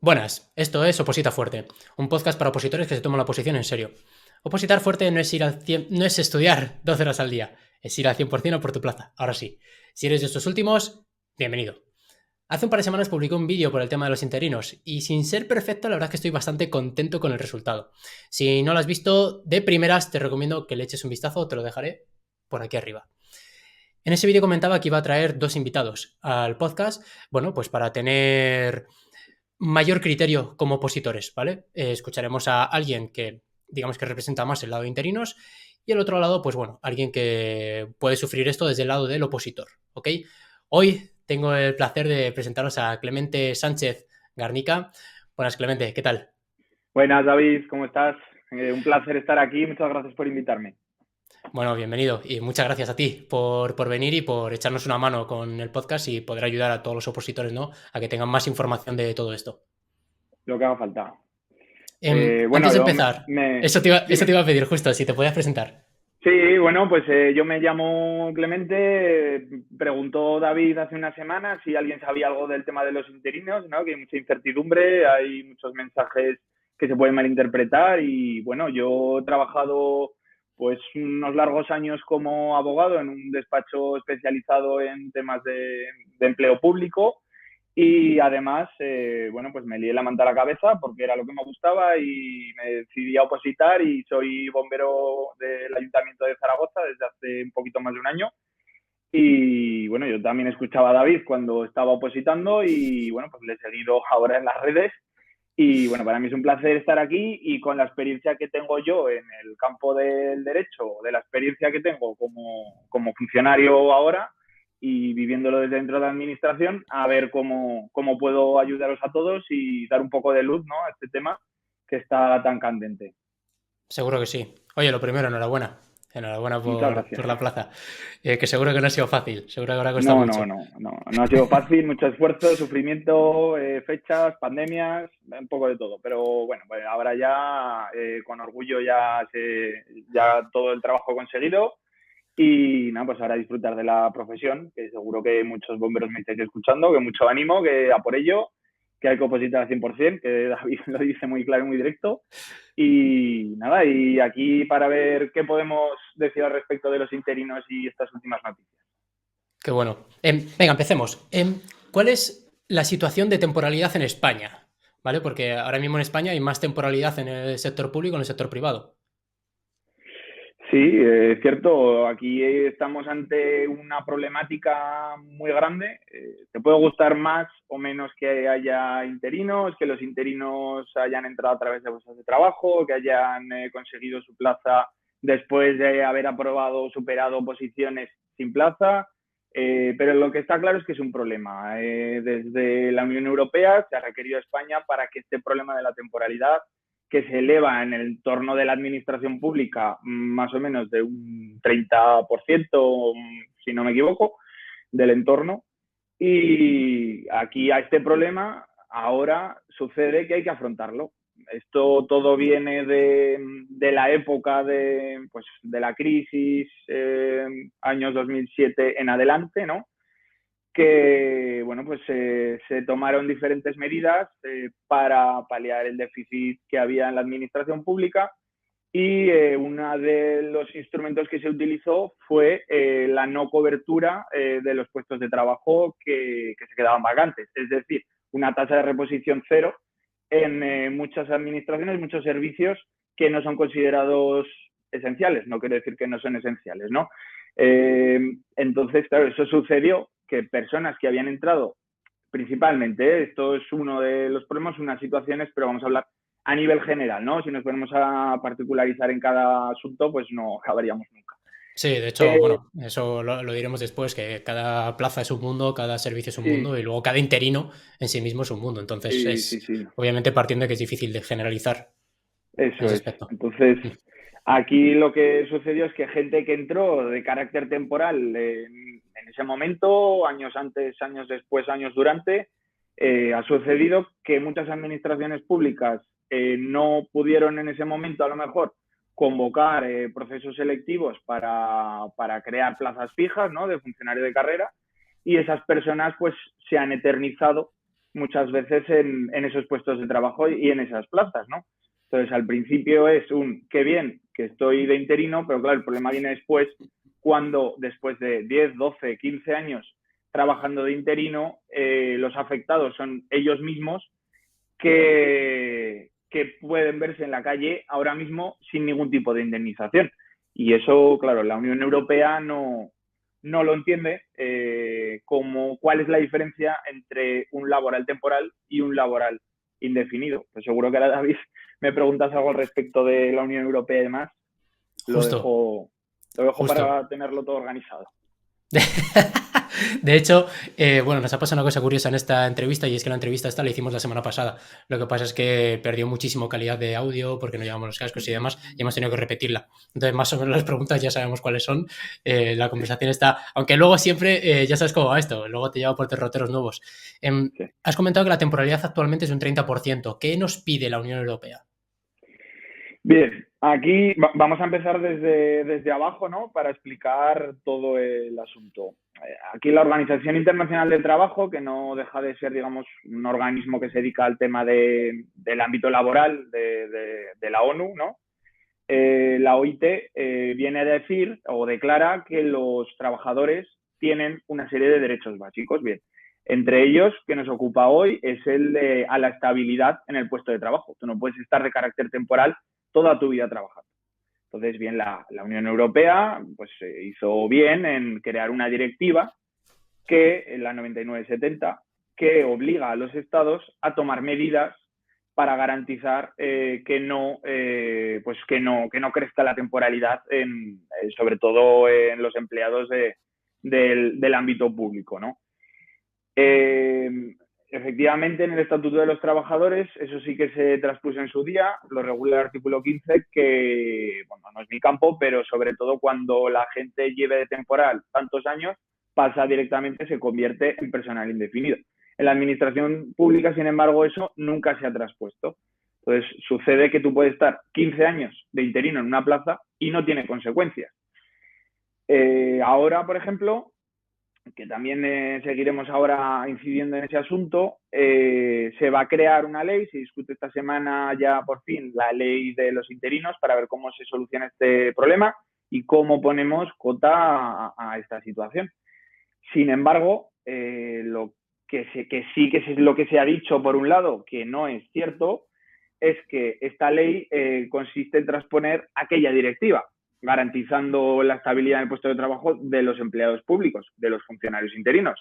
Buenas, esto es Oposita Fuerte, un podcast para opositores que se toman la oposición en serio. Opositar fuerte no es ir al 100, no es estudiar 12 horas al día, es ir al 100% a por tu plaza. Ahora sí, si eres de estos últimos, bienvenido. Hace un par de semanas publiqué un vídeo por el tema de los interinos y sin ser perfecto, la verdad es que estoy bastante contento con el resultado. Si no lo has visto de primeras, te recomiendo que le eches un vistazo, te lo dejaré por aquí arriba. En ese vídeo comentaba que iba a traer dos invitados al podcast, bueno, pues para tener mayor criterio como opositores, ¿vale? Escucharemos a alguien que, digamos que representa más el lado de interinos y el otro lado, pues bueno, alguien que puede sufrir esto desde el lado del opositor, ¿ok? Hoy tengo el placer de presentaros a Clemente Sánchez Garnica. Buenas, Clemente, ¿qué tal? Buenas, David, ¿cómo estás? Un placer estar aquí, muchas gracias por invitarme. Bueno, bienvenido y muchas gracias a ti por venir y por echarnos una mano con el podcast y poder ayudar a todos los opositores, ¿no? A que tengan más información de todo esto. Lo que haga falta. Antes Bueno, de yo empezar, eso te Dime. iba a pedir justo, si te podías presentar. Sí, bueno, pues yo me llamo Clemente. Preguntó David hace unas semanas si alguien sabía algo del tema de los interinos, ¿no? Que hay mucha incertidumbre, hay muchos mensajes que se pueden malinterpretar y bueno, yo he trabajado pues unos largos años como abogado en un despacho especializado en temas de empleo público. Y además, bueno, pues me lié la manta a la cabeza porque era lo que me gustaba y me decidí a opositar y soy bombero del Ayuntamiento de Zaragoza desde hace un poquito más de un año. Y bueno, yo también escuchaba a David cuando estaba opositando y bueno, pues le he seguido ahora en las redes. Y bueno, para mí es un placer estar aquí y con la experiencia que tengo yo en el campo del derecho, de la experiencia que tengo como funcionario ahora y viviéndolo desde dentro de la administración, a ver cómo puedo ayudaros a todos y dar un poco de luz, ¿no?, a este tema que está tan candente. Seguro que sí. Oye, lo primero, enhorabuena. Enhorabuena Muchas por gracias. la plaza. Que seguro que no ha sido fácil, seguro que habrá costado No, no, mucho. no, no, no ha sido fácil, mucho esfuerzo, sufrimiento, fechas, pandemias, un poco de todo. Pero bueno, pues ahora ya con orgullo ya todo el trabajo conseguido y nada, pues ahora disfrutar de la profesión, que seguro que muchos bomberos me estáis escuchando, que mucho ánimo, que a por ello, que hay que opositar al 100%, que David lo dice muy claro y muy directo. Y nada, y aquí para ver qué podemos decir al respecto de los interinos y estas últimas noticias. Qué bueno. Venga, empecemos. ¿Cuál es la situación de temporalidad en España? ¿Vale? Porque ahora mismo en España hay más temporalidad en el sector público que en el sector privado. Sí, es cierto, aquí estamos ante una problemática muy grande. Te puede gustar más o menos que haya interinos, que los interinos hayan entrado a través de bolsas de trabajo, que hayan conseguido su plaza después de haber aprobado o superado posiciones sin plaza. Pero lo que está claro es que es un problema. Desde la Unión Europea se ha requerido a España para que este problema de la temporalidad, que se eleva en el entorno de la administración pública más o menos de un 30%, si no me equivoco, del entorno. Y aquí a este problema ahora sucede que hay que afrontarlo. Esto todo viene de la época pues, de la crisis, años 2007 en adelante, ¿no? Que bueno, pues se tomaron diferentes medidas para paliar el déficit que había en la administración pública y uno de los instrumentos que se utilizó fue la no cobertura de los puestos de trabajo que se quedaban vacantes, es decir, una tasa de reposición cero en muchas administraciones, muchos servicios que no son considerados esenciales, no quiere decir que no son esenciales, ¿no? Entonces, claro, eso sucedió, que personas que habían entrado principalmente, esto es uno de los problemas, unas situaciones, pero vamos a hablar a nivel general, ¿no? Si nos ponemos a particularizar en cada asunto, pues no acabaríamos nunca. Sí, de hecho, Eh, bueno, eso lo diremos después, que cada plaza es un mundo, cada servicio es un sí, mundo y luego cada interino en sí mismo es un mundo. Entonces sí, sí, es sí, obviamente partiendo de que es difícil de generalizar en eso ese es. aspecto. Entonces, Mm. aquí lo que sucedió es que gente que entró de carácter temporal en ese momento, años antes, años después, años durante, ha sucedido que muchas administraciones públicas no pudieron en ese momento a lo mejor convocar procesos selectivos para crear plazas fijas, ¿no?, de funcionario de carrera, y esas personas pues se han eternizado muchas veces en esos puestos de trabajo y en esas plazas, ¿no? Entonces, al principio es qué bien que estoy de interino, pero claro, el problema viene después, cuando después de 10, 12, 15 años trabajando de interino, los afectados son ellos mismos que pueden verse en la calle ahora mismo sin ningún tipo de indemnización. Y eso, claro, la Unión Europea no lo entiende, cuál es la diferencia entre un laboral temporal y un laboral indefinido. Pues seguro que ahora, David, me preguntas algo al respecto de la Unión Europea y demás. Lo Justo, dejo justo. para tenerlo todo organizado. De hecho, bueno, nos ha pasado una cosa curiosa en esta entrevista y es que la entrevista esta la hicimos la semana pasada. Lo que pasa es que perdió muchísimo calidad de audio porque no llevamos los cascos y demás y hemos tenido que repetirla. Entonces, más o menos las preguntas ya sabemos cuáles son. La conversación está, aunque luego siempre, ya sabes cómo va esto, luego te lleva por derroteros nuevos. Sí. Has comentado que la temporalidad actualmente es un 30%. ¿Qué nos pide la Unión Europea? Bien, aquí vamos a empezar desde abajo, ¿no? Para explicar todo el asunto. Aquí la Organización Internacional del Trabajo, que no deja de ser, digamos, un organismo que se dedica al tema del ámbito laboral de la ONU, ¿no? La OIT viene a decir o declara que los trabajadores tienen una serie de derechos básicos. Bien, entre ellos, que nos ocupa hoy, es el de a la estabilidad en el puesto de trabajo. Tú no puedes estar de carácter temporal toda tu vida trabajando. Entonces, bien, la Unión Europea pues, hizo bien en crear una directiva que, en la 99/70, que obliga a los estados a tomar medidas para garantizar que no crezca la temporalidad, sobre todo en los empleados del ámbito público, ¿no? Efectivamente, en el Estatuto de los Trabajadores, eso sí que se traspuso en su día, lo regula el artículo 15, que, bueno, no es mi campo, pero sobre todo cuando la gente lleve de temporal tantos años, pasa directamente, se convierte en personal indefinido. En la administración pública, sin embargo, eso nunca se ha traspuesto. Entonces, sucede que tú puedes estar 15 años de interino en una plaza y no tiene consecuencias. Ahora, por ejemplo, que también seguiremos ahora incidiendo en ese asunto, se va a crear una ley, se discute esta semana ya por fin la ley de los interinos para ver cómo se soluciona este problema y cómo ponemos cota a esta situación. Sin embargo, lo que sí que es lo que se ha dicho por un lado, que no es cierto, es que esta ley consiste en transponer aquella directiva, garantizando la estabilidad en el puesto de trabajo de los empleados públicos, de los funcionarios interinos,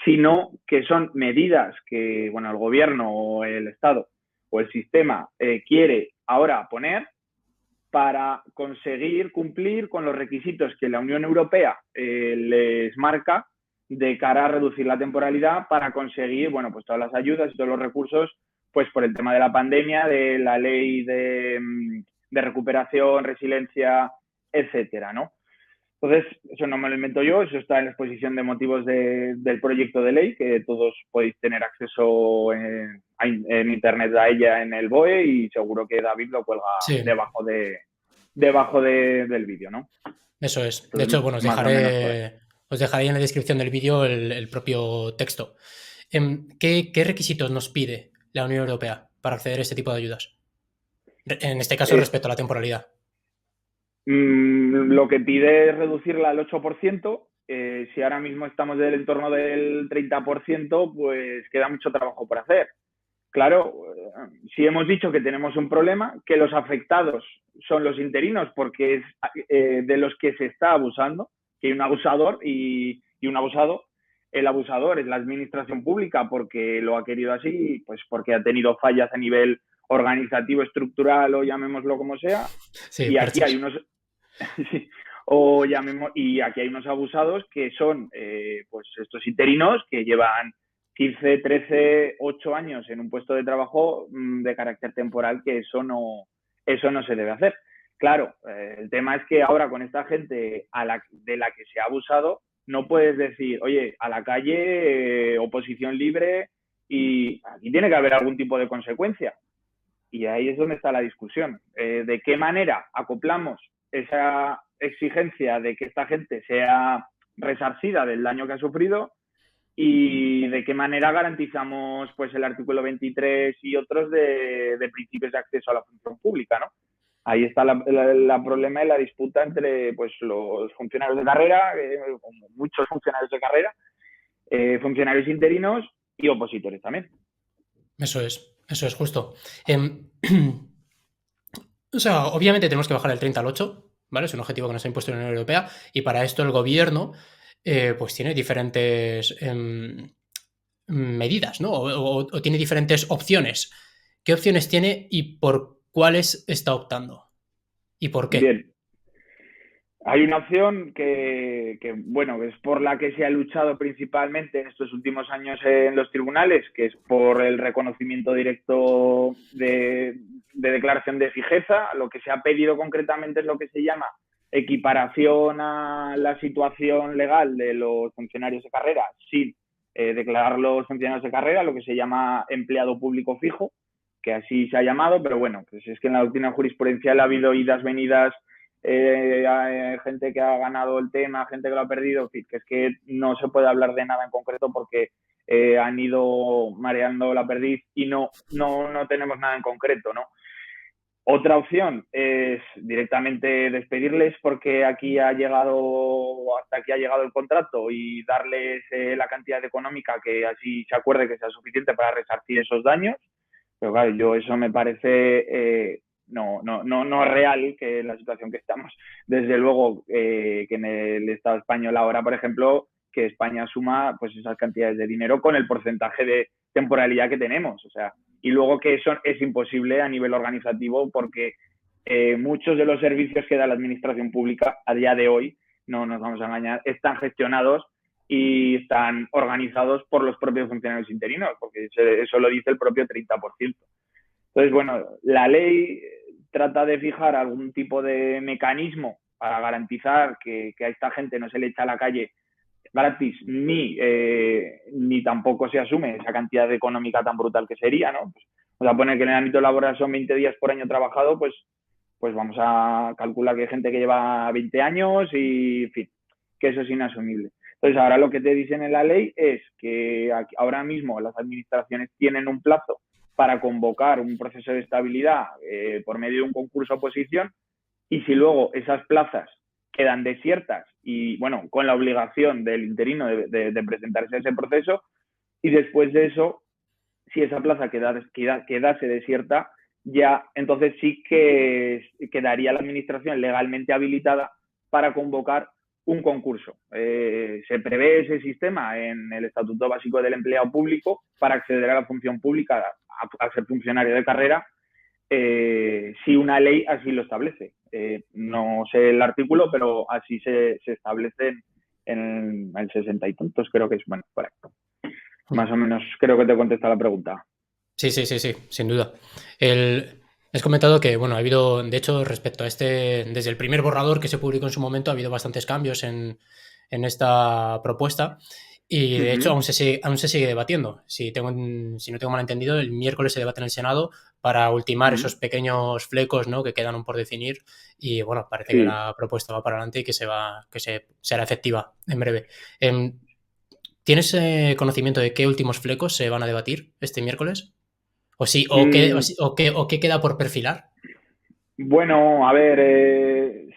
sino que son medidas que, bueno, el gobierno o el Estado o el sistema quiere ahora poner para conseguir cumplir con los requisitos que la Unión Europea les marca de cara a reducir la temporalidad para conseguir, bueno, pues todas las ayudas y todos los recursos, pues por el tema de la pandemia, de la ley de recuperación, resiliencia, etcétera, ¿no? Entonces, eso no me lo invento yo, eso está en la exposición de motivos del proyecto de ley, que todos podéis tener acceso en internet a ella en el BOE, y seguro que David lo cuelga Sí, debajo del vídeo, ¿no? eso es. De hecho, Entonces, bueno, más o menos por ahí. os dejaré en la descripción del vídeo el propio texto. ¿Qué requisitos nos pide la Unión Europea para acceder a este tipo de ayudas? En este caso, Eh, respecto a la temporalidad. Lo que pide es reducirla al 8%. Si ahora mismo estamos del entorno del 30%, pues queda mucho trabajo por hacer. Claro, si hemos dicho que tenemos un problema, que los afectados son los interinos porque es de los que se está abusando, que hay un abusador y un abusado. El abusador es la administración pública porque lo ha querido así, pues porque ha tenido fallas a nivel organizativo, estructural o llamémoslo como sea. Sí, Y aquí hay perchas. unos sí, y aquí hay unos abusados que son pues estos interinos que llevan 15, 13, 8 años en un puesto de trabajo de carácter temporal, que eso no se debe hacer. Claro, el tema es que ahora con esta gente de la que se ha abusado, no puedes decir, oye, a la calle, oposición libre, y aquí tiene que haber algún tipo de consecuencia. Y ahí es donde está la discusión. ¿De qué manera acoplamos esa exigencia de que esta gente sea resarcida del daño que ha sufrido y de qué manera garantizamos pues el artículo 23 y otros de principios de acceso a la función pública, ¿no? Ahí está la problema y la disputa entre pues, los funcionarios de carrera, muchos funcionarios de carrera, funcionarios interinos y opositores también. Eso es justo. O sea, obviamente tenemos que bajar el 30 al 8, ¿vale? Es un objetivo que nos ha impuesto la Unión Europea y para esto el gobierno pues tiene diferentes medidas, ¿no? O tiene diferentes opciones. ¿Qué opciones tiene y por cuáles está optando? ¿Y por qué? Bien, hay una opción bueno, es por la que se ha luchado principalmente en estos últimos años en los tribunales, que es por el reconocimiento directo de declaración de fijeza. Lo que se ha pedido concretamente es lo que se llama equiparación a la situación legal de los funcionarios de carrera sin declarar los funcionarios de carrera, lo que se llama empleado público fijo, que así se ha llamado, pero bueno, pues es que en la doctrina jurisprudencial ha habido idas, venidas, hay gente que ha ganado el tema, gente que lo ha perdido, que es que no se puede hablar de nada en concreto porque han ido mareando la perdiz y no tenemos nada en concreto, ¿no? Otra opción es directamente despedirles porque hasta aquí ha llegado el contrato y darles la cantidad económica que así se acuerde que sea suficiente para resarcir esos daños. Pero claro, yo eso me parece no es real que la situación que estamos. Desde luego que en el Estado español ahora, por ejemplo, que España suma pues esas cantidades de dinero con el porcentaje de temporalidad que tenemos. O sea, y luego que eso es imposible a nivel organizativo porque muchos de los servicios que da la administración pública a día de hoy, no nos vamos a engañar, están gestionados y están organizados por los propios funcionarios interinos, porque eso lo dice el propio 30%. Entonces, bueno, la ley trata de fijar algún tipo de mecanismo para garantizar que a esta gente no se le echa a la calle gratis ni tampoco se asume esa cantidad económica tan brutal que sería, ¿no? Pues, vamos a poner que en el ámbito laboral son 20 días por año trabajado, pues vamos a calcular que hay gente que lleva 20 años y, en fin, que eso es inasumible. Entonces, ahora lo que te dicen en la ley es que ahora mismo las administraciones tienen un plazo para convocar un proceso de estabilidad por medio de un concurso oposición y si luego esas plazas quedan desiertas y, bueno, con la obligación del interino de presentarse a ese proceso y después de eso, si esa plaza quedase desierta, ya entonces sí que quedaría la administración legalmente habilitada para convocar un concurso. Se prevé ese sistema en el Estatuto Básico del Empleado Público para acceder a la función pública, a ser funcionario de carrera, si una ley así lo establece. No sé el artículo, pero así se establece en el 60 y tantos, creo que es, bueno, correcto. Más o menos creo que te contesta la pregunta. Sí, sin duda. Has comentado que, bueno, ha habido, de hecho, respecto a desde el primer borrador que se publicó en su momento, ha habido bastantes cambios en esta propuesta y, de hecho, aún se sigue debatiendo. Si no tengo mal entendido, el miércoles se debate en el Senado para ultimar esos pequeños flecos, ¿no?, que quedan aún por definir y, bueno, parece que la propuesta va para adelante y que será efectiva en breve. ¿Tienes conocimiento de qué últimos flecos se van a debatir este miércoles? ¿O sí? ¿O qué queda por perfilar? Bueno, a ver,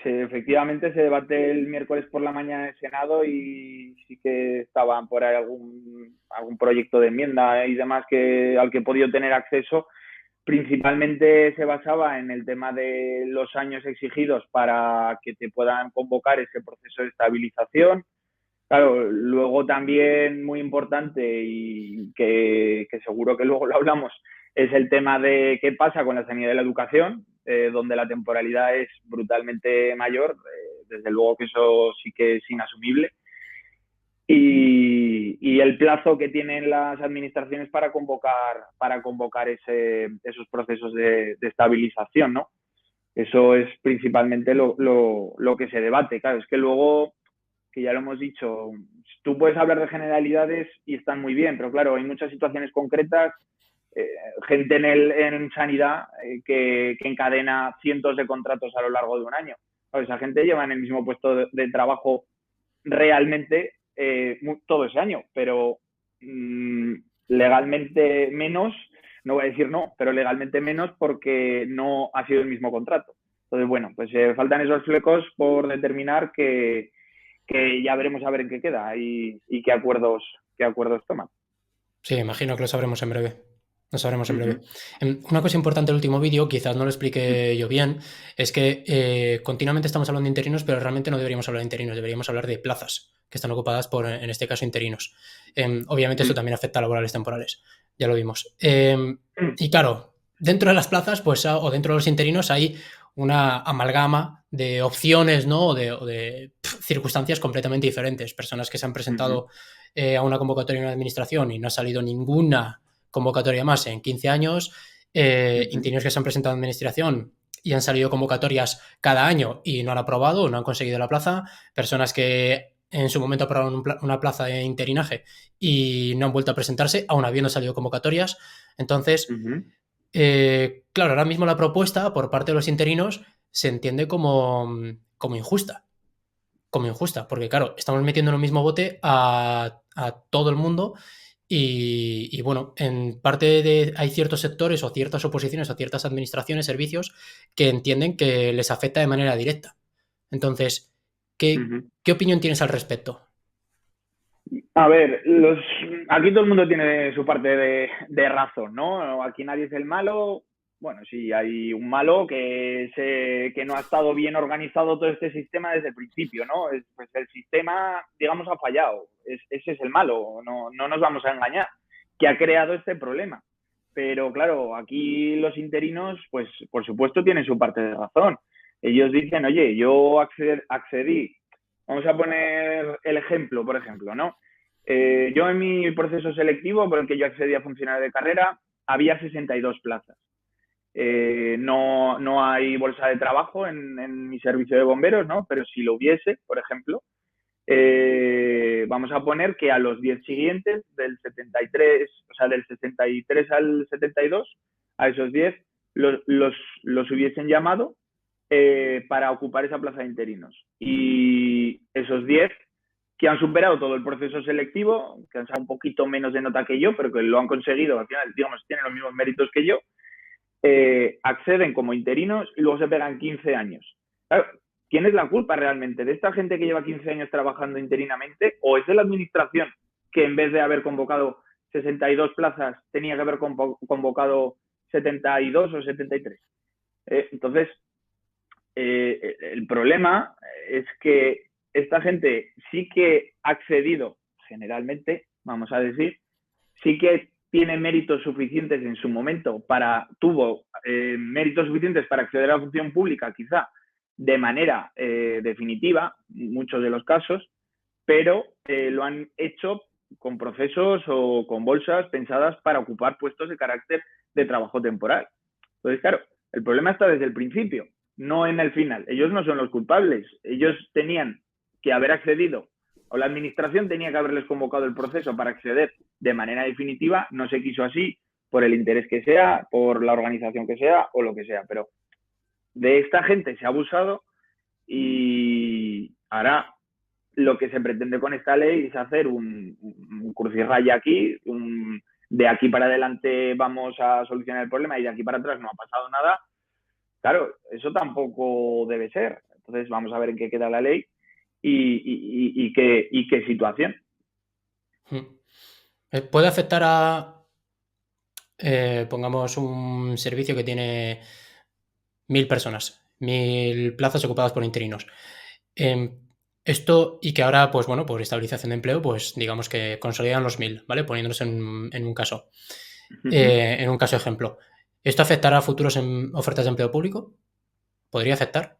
efectivamente se debate el miércoles por la mañana en el Senado y sí que estaban por ahí algún proyecto de enmienda y demás al que he podido tener acceso. Principalmente se basaba en el tema de los años exigidos para que te puedan convocar ese proceso de estabilización. Claro, luego también muy importante y que seguro que luego lo hablamos, es el tema de qué pasa con la sanidad de la educación, donde la temporalidad es brutalmente mayor. Desde luego que eso sí que es inasumible. Y el plazo que tienen las administraciones para convocar esos procesos de estabilización, ¿no? Eso es principalmente lo que se debate. Claro, es que luego, que ya lo hemos dicho, tú puedes hablar de generalidades y están muy bien, pero claro, hay muchas situaciones concretas, gente en sanidad que encadena cientos de contratos a lo largo de un año. Claro, esa gente lleva en el mismo puesto de trabajo realmente todo ese año, pero legalmente menos, no voy a decir no, pero legalmente menos porque no ha sido el mismo contrato. Entonces, bueno, pues faltan esos flecos por determinar que ya veremos a ver en qué queda y qué acuerdos toman. Sí, imagino que lo sabremos en breve. Lo sabremos en breve. Uh-huh. Una cosa importante del último vídeo, quizás no lo expliqué yo bien, es que continuamente estamos hablando de interinos, pero realmente no deberíamos hablar de interinos, deberíamos hablar de plazas que están ocupadas por, en este caso, interinos. Obviamente esto también afecta a laborales temporales, ya lo vimos. Y claro, dentro de las plazas, pues, o dentro de los interinos hay una amalgama de opciones, ¿no? O de circunstancias completamente diferentes. Personas que se han presentado a una convocatoria en una administración y no ha salido ninguna convocatoria más en 15 años, interinos que se han presentado en administración y han salido convocatorias cada año y no han aprobado o no han conseguido la plaza, personas que en su momento aprobaron una plaza de interinaje y no han vuelto a presentarse, aún habiendo salido convocatorias. Entonces, claro, ahora mismo la propuesta por parte de los interinos se entiende como injusta. Como injusta, porque claro, estamos metiendo en el mismo bote a todo el mundo y bueno, en parte hay ciertos sectores o ciertas oposiciones o ciertas administraciones, servicios que entienden que les afecta de manera directa. Entonces, ¿qué opinión tienes al respecto? A ver, aquí todo el mundo tiene su parte de razón, ¿no? Aquí nadie es el malo. Bueno, sí, hay un malo que no ha estado bien organizado todo este sistema desde el principio, ¿no? Pues el sistema, digamos, ha fallado. Ese es el malo, no nos vamos a engañar, que ha creado este problema. Pero claro, aquí los interinos, pues por supuesto, tienen su parte de razón. Ellos dicen, oye, yo accedí. Vamos a poner el ejemplo, por ejemplo, ¿no? Yo en mi proceso selectivo por el que yo accedí a funcionario de carrera había 62 plazas. No hay bolsa de trabajo en mi servicio de bomberos, ¿no? Pero si lo hubiese, por ejemplo, vamos a poner que a los 10 siguientes, del 73, o sea, del 63 al 72, a esos 10 los hubiesen llamado para ocupar esa plaza de interinos. Y esos 10 que han superado todo el proceso selectivo, que han sacado un poquito menos de nota que yo, pero que lo han conseguido, al final, digamos, tienen los mismos méritos que yo, acceden como interinos y luego se pegan 15 años. Claro, ¿quién es la culpa realmente? ¿De esta gente que lleva 15 años trabajando interinamente o es de la administración que en vez de haber convocado 62 plazas tenía que haber convocado 72 o 73? Entonces, el problema es que esta gente sí que ha accedido, generalmente, vamos a decir, sí que tiene méritos suficientes en su momento tuvo méritos suficientes para acceder a la función pública, quizá de manera definitiva, muchos de los casos, pero lo han hecho con procesos o con bolsas pensadas para ocupar puestos de carácter de trabajo temporal. Entonces, claro, el problema está desde el principio, no en el final. Ellos no son los culpables. Ellos tenían que haber accedido, o la administración tenía que haberles convocado el proceso para acceder de manera definitiva. No se quiso así por el interés que sea, por la organización que sea o lo que sea. Pero de esta gente se ha abusado y ahora lo que se pretende con esta ley es hacer un crucirraya aquí, de aquí para adelante vamos a solucionar el problema y de aquí para atrás no ha pasado nada. Claro, eso tampoco debe ser. Entonces vamos a ver en qué queda la ley y qué situación. ¿Puede afectar a, pongamos, un servicio que tiene 1.000 personas, 1.000 plazas ocupadas por interinos? Esto y que ahora, pues bueno, por estabilización de empleo, pues digamos que consolidan los 1.000, ¿vale? Poniéndonos en un caso. En un caso ejemplo. ¿Esto afectará a futuros ofertas de empleo público? ¿Podría afectar?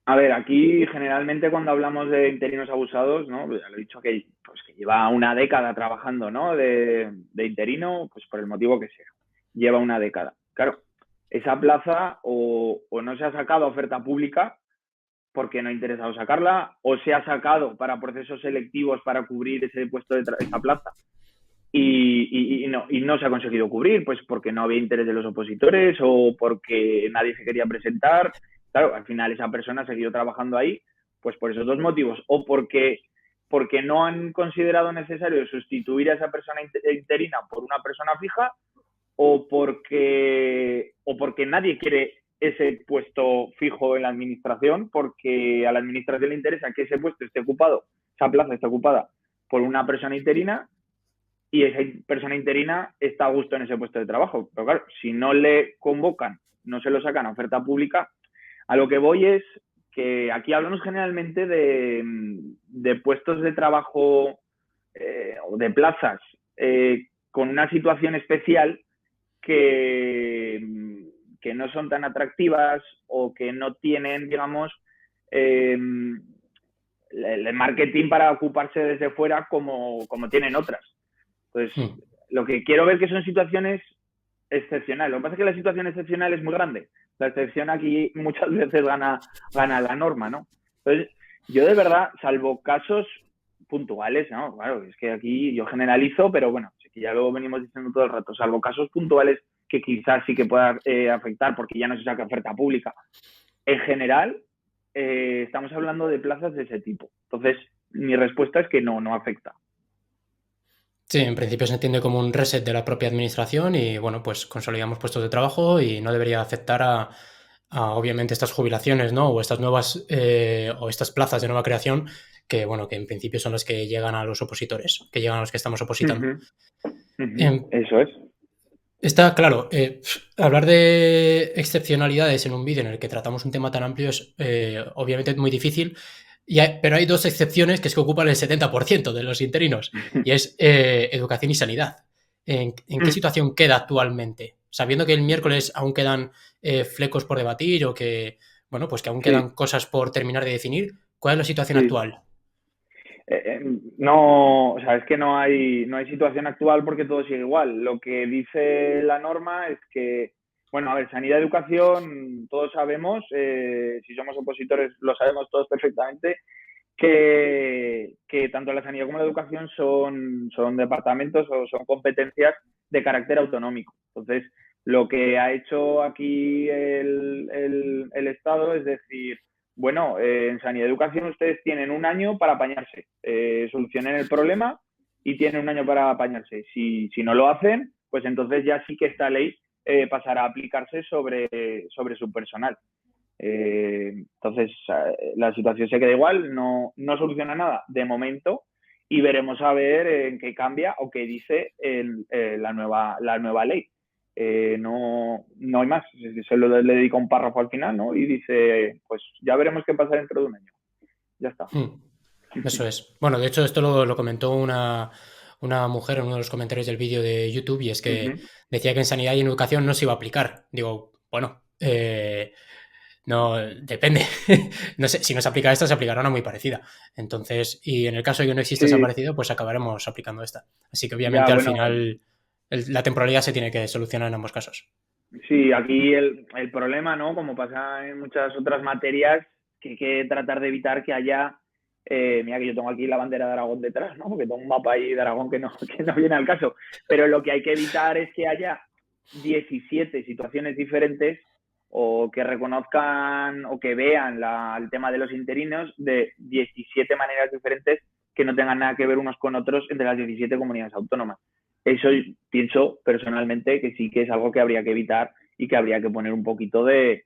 A ver, aquí generalmente cuando hablamos de interinos abusados, ¿no? Ya lo he dicho pues, que lleva una década trabajando, ¿no? De interino, pues por el motivo que sea. Lleva una década. Claro, esa plaza o no se ha sacado a oferta pública porque no ha interesado sacarla, o se ha sacado para procesos selectivos para cubrir ese puesto de esa plaza y no se ha conseguido cubrir, pues porque no había interés de los opositores o porque nadie se quería presentar. Claro, al final esa persona ha seguido trabajando ahí, pues por esos dos motivos, o porque porque no han considerado necesario sustituir a esa persona interina por una persona fija o porque nadie quiere ese puesto fijo en la administración, porque a la administración le interesa que ese puesto esté ocupado, esa plaza esté ocupada por una persona interina y esa persona interina está a gusto en ese puesto de trabajo. Pero claro, si no le convocan, no se lo sacan a oferta pública, a lo que voy es que aquí hablamos generalmente de puestos de trabajo o de plazas con una situación especial que, que no son tan atractivas o que no tienen, digamos, el marketing para ocuparse desde fuera como tienen otras. Entonces, lo que quiero ver que son situaciones excepcionales. Lo que pasa es que la situación excepcional es muy grande. La excepción aquí muchas veces gana la norma, ¿no? Entonces, yo de verdad, salvo casos puntuales, ¿no? Claro, es que aquí yo generalizo, pero bueno, sí que ya lo venimos diciendo todo el rato, salvo casos puntuales que quizás sí que pueda afectar porque ya no se saca oferta pública. En general, estamos hablando de plazas de ese tipo. Entonces, mi respuesta es que no afecta. Sí, en principio se entiende como un reset de la propia administración y bueno, pues consolidamos puestos de trabajo y no debería afectar obviamente estas jubilaciones, ¿no? O estas nuevas o estas plazas de nueva creación que bueno, que en principio son las que llegan a los opositores, que llegan a los que estamos opositando. Eso es. Está claro, hablar de excepcionalidades en un vídeo en el que tratamos un tema tan amplio es obviamente muy difícil, pero hay dos excepciones que es que ocupan el 70% de los interinos, y es educación y sanidad. ¿En qué situación queda actualmente? Sabiendo que el miércoles aún quedan flecos por debatir o que, bueno, pues que aún quedan cosas por terminar de definir, ¿cuál es la situación actual? No, o sea, es que no hay situación actual porque todo sigue igual. Lo que dice la norma es que, bueno, a ver, sanidad, educación, todos sabemos, si somos opositores lo sabemos todos perfectamente, que tanto la sanidad como la educación son departamentos o son competencias de carácter autonómico. Entonces, lo que ha hecho aquí el Estado es decir, bueno, en sanidad y educación ustedes tienen un año para apañarse, solucionen el problema y tienen un año para apañarse. Si no lo hacen, pues entonces ya sí que esta ley pasará a aplicarse sobre su personal. Entonces, la situación se queda igual, no soluciona nada de momento y veremos a ver en qué cambia o qué dice la nueva ley. No hay más, solo le dedica un párrafo al final, ¿no? Y dice, pues ya veremos qué pasa dentro de un año. Ya está. Eso es. Bueno, de hecho, esto lo comentó una mujer en uno de los comentarios del vídeo de YouTube y es que decía que en sanidad y en educación no se iba a aplicar. Digo, bueno, no, depende. No sé, si no se aplica esta, se aplicará una muy parecida. Entonces, y en el caso de que no exista esa parecida, pues acabaremos aplicando esta. Así que obviamente al final la temporalidad se tiene que solucionar en ambos casos. Sí, aquí el problema, ¿no? Como pasa en muchas otras materias, que hay que tratar de evitar que haya, mira que yo tengo aquí la bandera de Aragón detrás, ¿no? Porque tengo un mapa ahí de Aragón que no viene al caso, pero lo que hay que evitar es que haya 17 situaciones diferentes o que reconozcan o que vean el tema de los interinos de 17 maneras diferentes que no tengan nada que ver unos con otros entre las 17 comunidades autónomas. Eso pienso personalmente que sí que es algo que habría que evitar y que habría que poner un poquito de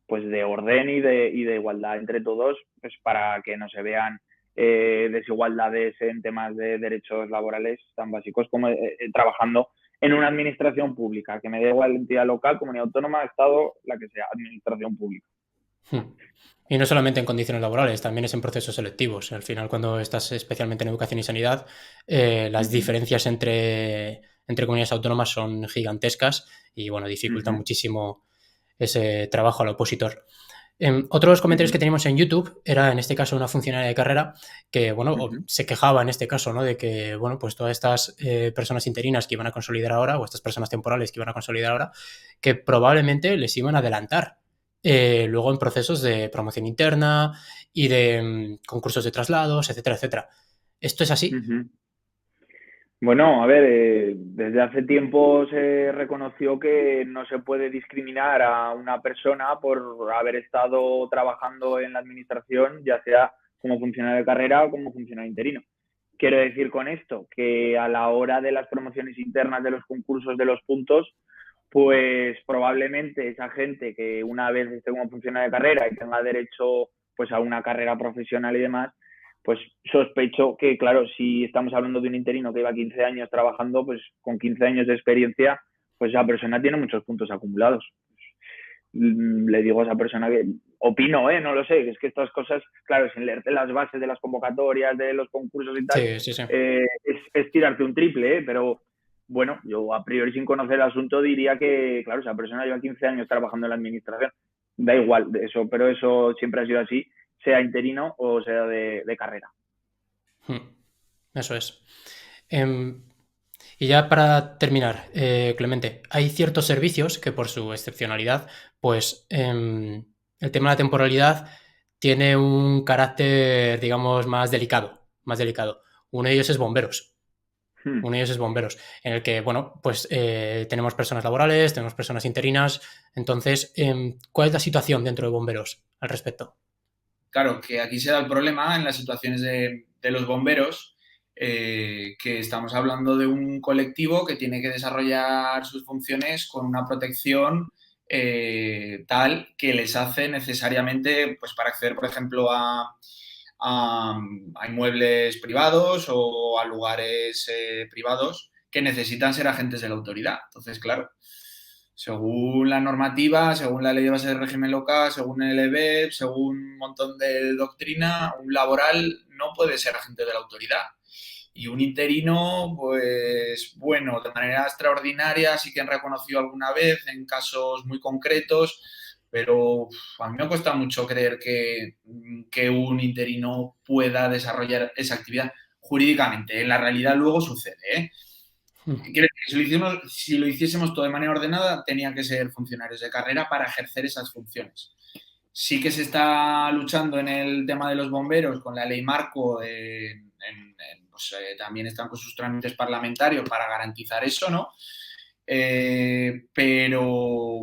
orden y de igualdad entre todos, pues para que no se vean desigualdades en temas de derechos laborales tan básicos como trabajando en una administración pública, que me da igual entidad local, comunidad autónoma, Estado, la que sea, administración pública. Y no solamente en condiciones laborales, también es en procesos selectivos. Al final, cuando estás especialmente en educación y sanidad, las diferencias entre comunidades autónomas son gigantescas y, bueno, dificultan muchísimo ese trabajo al opositor. Otro de los comentarios que teníamos en YouTube era, en este caso, una funcionaria de carrera que, bueno, se quejaba en este caso, ¿no? De que, bueno, pues todas estas personas interinas que iban a consolidar ahora, o estas personas temporales que iban a consolidar ahora, que probablemente les iban a adelantar luego en procesos de promoción interna y de concursos de traslados, etcétera, etcétera. ¿Esto es así? Bueno, a ver, desde hace tiempo se reconoció que no se puede discriminar a una persona por haber estado trabajando en la administración, ya sea como funcionario de carrera o como funcionario interino. Quiero decir con esto que a la hora de las promociones internas de los concursos de los puntos, pues probablemente esa gente que una vez esté como funcionario de carrera y tenga derecho pues a una carrera profesional y demás, pues sospecho que, claro, si estamos hablando de un interino que lleva 15 años trabajando, pues con 15 años de experiencia, pues esa persona tiene muchos puntos acumulados. Le digo a esa persona que opino, no lo sé, es que estas cosas, claro, sin leerte las bases de las convocatorias, de los concursos y tal, Sí, sí, sí. es tirarte un triple, pero bueno, yo a priori sin conocer el asunto diría que, claro, esa persona lleva 15 años trabajando en la administración, da igual de eso, pero eso siempre ha sido así, sea interino o sea de carrera. Eso es. Em, y ya para terminar, Clemente, hay ciertos servicios que por su excepcionalidad, pues el tema de la temporalidad tiene un carácter, digamos, más delicado, más delicado. Uno de ellos es bomberos. Hmm. Uno de ellos es bomberos, en el que, bueno, pues tenemos personas laborales, tenemos personas interinas. Entonces, ¿cuál es la situación dentro de bomberos al respecto? Claro, que aquí se da el problema en las situaciones de los bomberos, que estamos hablando de un colectivo que tiene que desarrollar sus funciones con una protección tal que les hace necesariamente, pues para acceder, por ejemplo, a inmuebles privados o a lugares privados que necesitan ser agentes de la autoridad. Entonces, claro, según la normativa, según la ley de base de régimen local, según el EBEP, según un montón de doctrina, un laboral no puede ser agente de la autoridad. Y un interino, pues bueno, de manera extraordinaria sí que han reconocido alguna vez en casos muy concretos, pero a mí me cuesta mucho creer que un interino pueda desarrollar esa actividad jurídicamente. En la realidad luego sucede, ¿eh? Quiero decir, si lo hiciésemos todo de manera ordenada, tenían que ser funcionarios de carrera para ejercer esas funciones. Sí que se está luchando en el tema de los bomberos con la ley marco, pues, también están con sus trámites parlamentarios para garantizar eso, ¿no? Pero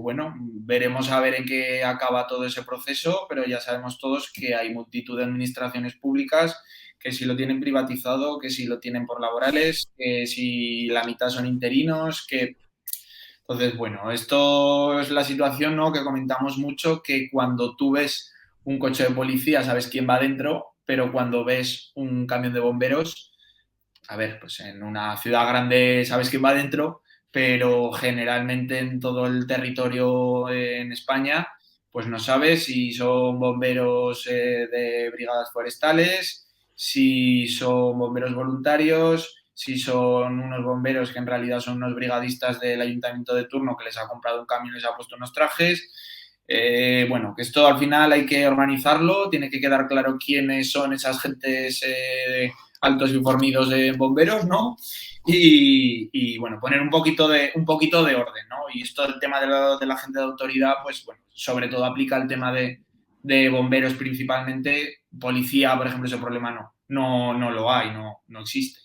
bueno, veremos a ver en qué acaba todo ese proceso, pero ya sabemos todos que hay multitud de administraciones públicas que si lo tienen privatizado, que si lo tienen por laborales, que si la mitad son interinos, que... Entonces, bueno, esto es la situación, ¿no?, que comentamos mucho, que cuando tú ves un coche de policía sabes quién va dentro, pero cuando ves un camión de bomberos, a ver, pues en una ciudad grande sabes quién va dentro, pero generalmente en todo el territorio en España, pues no sabes si son bomberos de brigadas forestales, si son bomberos voluntarios, si son unos bomberos que en realidad son unos brigadistas del ayuntamiento de turno que les ha comprado un camión y les ha puesto unos trajes. Bueno, que esto al final hay que organizarlo, tiene que quedar claro quiénes son esas gentes altos y fornidos de bomberos, ¿no? Y bueno, poner un poquito de orden, ¿no? Y esto del tema de la gente de autoridad, pues bueno, sobre todo aplica al tema de bomberos principalmente. Policía, por ejemplo, ese problema no lo hay, no existe.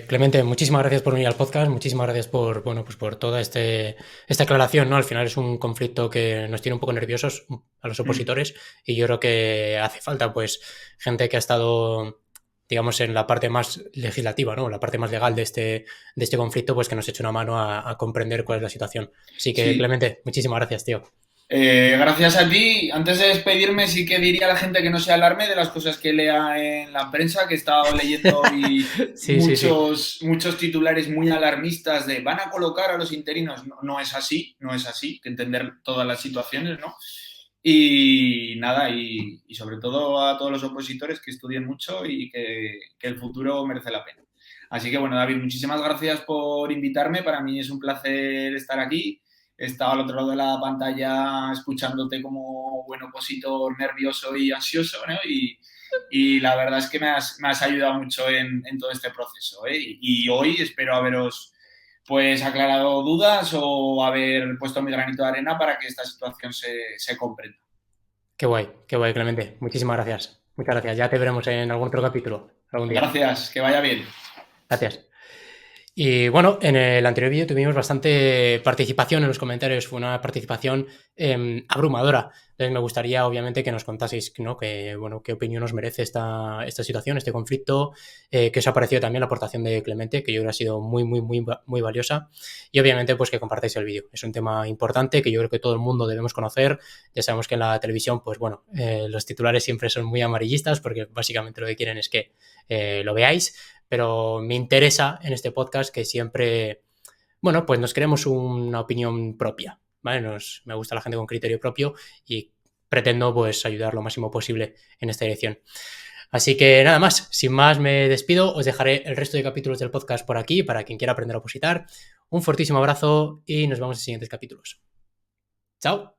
Clemente, muchísimas gracias por venir al podcast, muchísimas gracias por, bueno, pues por toda esta aclaración, ¿no? Al final es un conflicto que nos tiene un poco nerviosos a los opositores y yo creo que hace falta, pues, gente que ha estado, digamos, en la parte más legislativa, ¿no? La parte más legal de este conflicto, pues que nos eche una mano a comprender cuál es la situación. Así que, Sí. Clemente, muchísimas gracias, tío. Gracias a ti. Antes de despedirme, sí que diría a la gente que no se alarme de las cosas que lea en la prensa, que he estado leyendo hoy Sí, sí, sí. muchos titulares muy alarmistas de van a colocar a los interinos. No es así, no es así, hay que entender todas las situaciones, ¿no? Y nada, y sobre todo a todos los opositores que estudien mucho y que el futuro merece la pena. Así que bueno, David, muchísimas gracias por invitarme. Para mí es un placer estar aquí. He estado al otro lado de la pantalla escuchándote como buen opositor nervioso y ansioso, ¿no? Y la verdad es que me has ayudado mucho en todo este proceso, ¿eh? Y hoy espero haberos pues aclarado dudas o haber puesto mi granito de arena para que esta situación se comprenda. Qué guay, Clemente. Muchísimas gracias. Muchas gracias. Ya te veremos en algún otro capítulo algún día. Gracias, que vaya bien. Gracias. Y bueno, en el anterior vídeo tuvimos bastante participación en los comentarios, fue una participación abrumadora. Entonces me gustaría, obviamente, que nos contaseis, ¿no? qué opinión os merece esta situación, este conflicto, qué os ha parecido también la aportación de Clemente, que yo creo que ha sido muy valiosa. Y obviamente, pues que compartáis el vídeo. Es un tema importante que yo creo que todo el mundo debemos conocer. Ya sabemos que en la televisión, pues bueno, los titulares siempre son muy amarillistas porque básicamente lo que quieren es que lo veáis. Pero me interesa en este podcast que siempre, bueno, pues nos creemos una opinión propia, ¿vale? Me gusta la gente con criterio propio y pretendo pues ayudar lo máximo posible en esta dirección. Así que nada más, sin más me despido, os dejaré el resto de capítulos del podcast por aquí para quien quiera aprender a opositar. Un fortísimo abrazo y nos vemos en siguientes capítulos. ¡Chao!